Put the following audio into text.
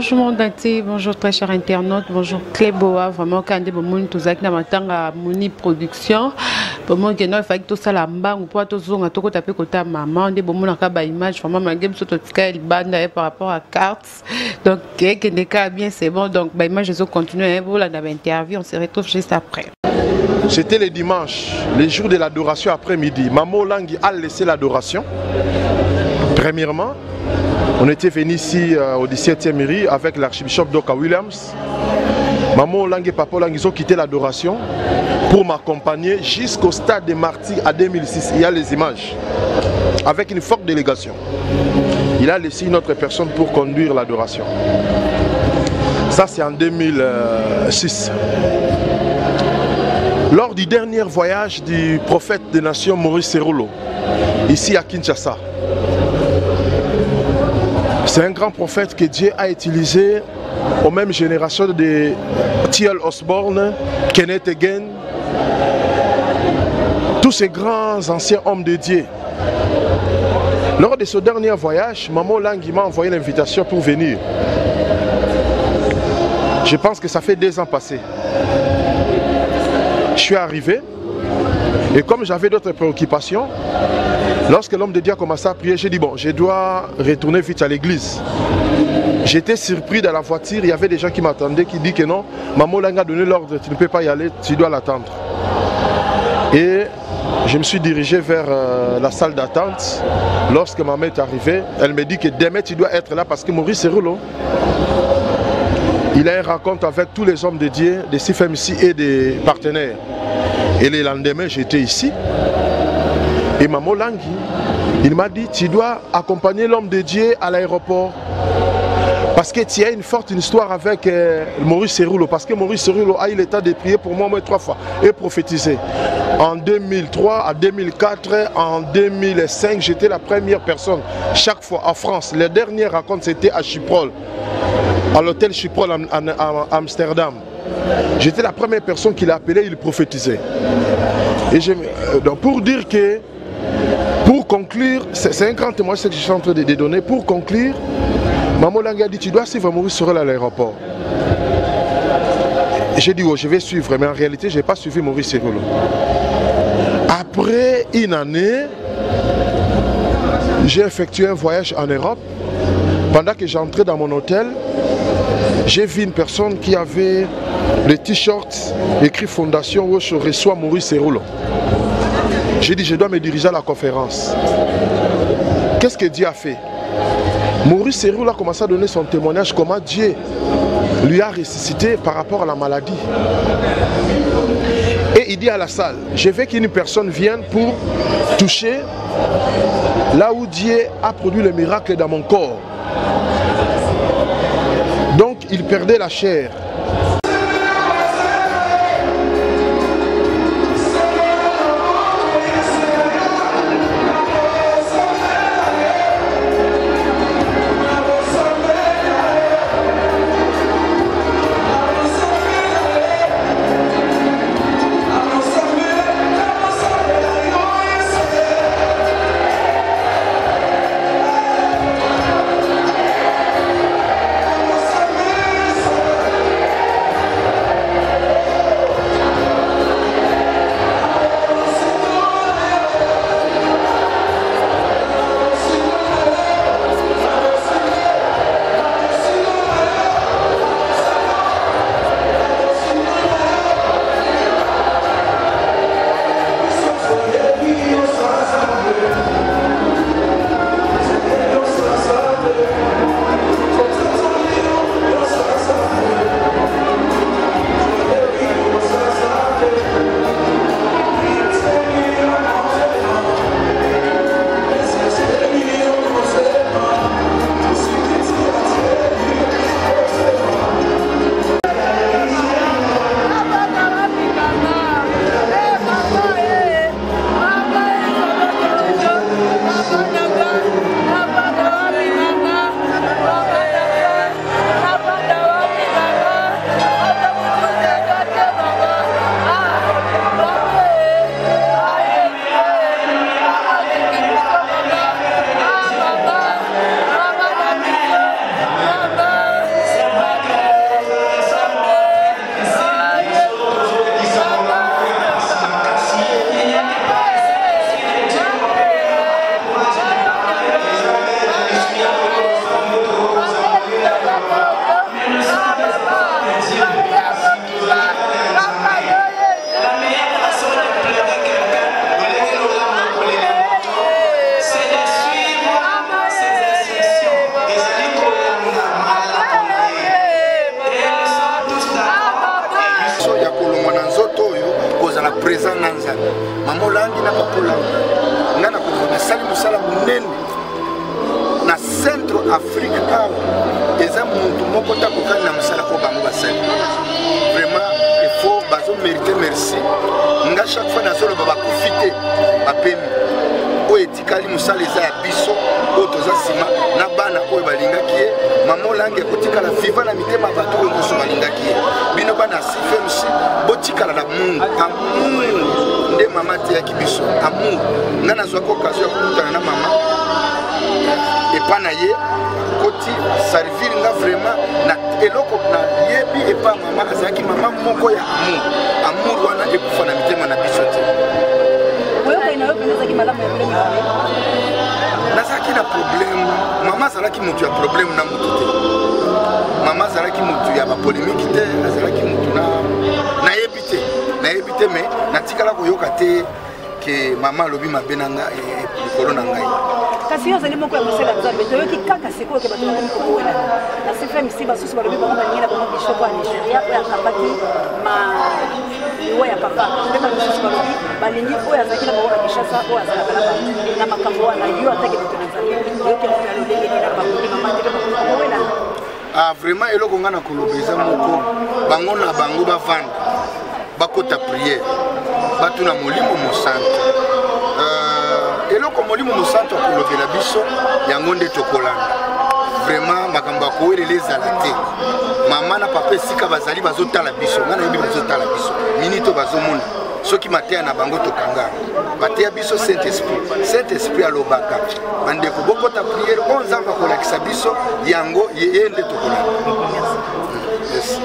Bonjour mon entier, bonjour très chers internautes, bonjour Cléboa, vraiment quand on est tous avec la Moni Production, pour moi il faut que tout ça la banque ou pas tout ça on a tout tapé côté maman, des bons on a image, vraiment ma game sur tout cas il bande par rapport à cartes, donc que des cas bien c'est bon donc bah image je continue vous là dans l'interview on se retrouve juste après. C'était le dimanche, les jours de l'adoration après-midi. Maman Langi a laissé l'adoration. Premièrement, on était venu ici au 17e mairie avec l'archbishop Doka Williams. Maman Langi et Papa Langi ils ont quitté l'adoration pour m'accompagner jusqu'au stade des Martyrs à 2006. Il y a les images avec une forte délégation. Il a laissé une autre personne pour conduire l'adoration. Ça c'est en 2006. Lors du dernier voyage du prophète des nations Maurice Serroulo, ici à Kinshasa, c'est un grand prophète que Dieu a utilisé aux mêmes générations de T.L. Osborne, Kenneth Hagin, tous ces grands anciens hommes de Dieu. Lors de ce dernier voyage, Maman Langi m'a envoyé l'invitation pour venir. Je pense que ça fait 2 ans passés. Je suis arrivé et comme j'avais d'autres préoccupations, lorsque l'homme de Dieu a commencé à prier, j'ai dit bon, je dois retourner vite à l'église. J'étais surpris dans la voiture, il y avait des gens qui m'attendaient, qui disent que non, Maman Langi a donné l'ordre, tu ne peux pas y aller, tu dois l'attendre. Et je me suis dirigé vers la salle d'attente. Lorsque ma mère est arrivée, elle me dit que demain tu dois être là parce que Maurice Serroulo, il a une rencontre avec tous les hommes de Dieu, des CFMC et des partenaires. Et le lendemain, j'étais ici. Et Maman Langi, il m'a dit, tu dois accompagner l'homme de Dieu à l'aéroport. Parce que tu as une forte histoire avec Maurice Serroulo. Parce que Maurice Serroulo a eu le temps de prier pour moi 3 fois et prophétiser. En 2003, en 2004, en 2005, j'étais la première personne, chaque fois en France. La dernière rencontre, c'était à Chypre, à l'hôtel Chypre à Amsterdam. J'étais la première personne qui l'a appelé, il prophétisait. Et donc pour dire que, pour conclure, c'est un grand témoignage que je suis en train de donner. Pour conclure, Maman Langi a dit, tu dois suivre Maurice Serroulo à l'aéroport. J'ai dit, oh, je vais suivre, mais en réalité, je n'ai pas suivi Maurice Serroulo. Après une année, j'ai effectué un voyage en Europe. Pendant que j'entrais dans mon hôtel, j'ai vu une personne qui avait le t-shirt écrit Fondation où je reçois Maurice Serroulo. J'ai dit, je dois me diriger à la conférence. Qu'est-ce que Dieu a fait? Maurice Serroulo a commencé à donner son témoignage, comment Dieu lui a ressuscité par rapport à la maladie. Et il dit à la salle, je veux qu'une personne vienne pour toucher là où Dieu a produit le miracle dans mon corps. Donc il perdait la chair. présent na nzambe mama Olangi na papa Olangi nga na komona sali musala munene na centre Afrique awa eza muntu moko takokani na musala ko bango basali vraiment il faut bazo mériter merci nga chaque fois nazoloba bakufite bapemi oyo etikali musala eza ya biso oyo toza nsima na bana oyo balingaki ye mama Olangi ekotikala viva na mitema bato oyo nyonso balingaki ye bino bana CFMC botikala na mungu amour nde mama ateyaki biso amour nga nazwaki okazio ya kokutana na mama epa na ye koti servir nga vraiment na eloko na yebi epa mama azalaki mama moko ya amour wana ekufa na mitema na biso te nazalaki na problème mama azalaki mutu ya problème na mutu te mama azalaki mutu ya bapolémiki te azalaki mutu nayebi te mais natikala koyoka te ke mama alobi mabe na nga likolo na ngai kasi yo zali moko ya mosala nzambe toyoki kaka sikoyo ke bato bakomi kobowela na CFMC basusu balobi bango balingi na bango bishop ya Nigeria oyo akambaki liwa ya papa mpe basusu balobi balingi oyo azalaki na bango na Kinshasa oyo azalaka na makambo wana yo atake bato na nzambe oyoki moto ya lolenge na bakomi mama te bakomi kobowela vraiment eloko nga na koloba eza moko bango na bango bavanda bakota priere batuna molimo mosantu eloko molimo mosantu akolobela biso yango nde tokolanda vraiment makambo akowelela ezala te mama na papa esika bazali bazotala biso nga nayebi bazotala biso minito bazomona soki mateya na bango tokanga bateya biso Saint-Esprit alobaka bandeko bokota priere oyo nzambe akolakisa biso yango ye nde tokolanda. Merci.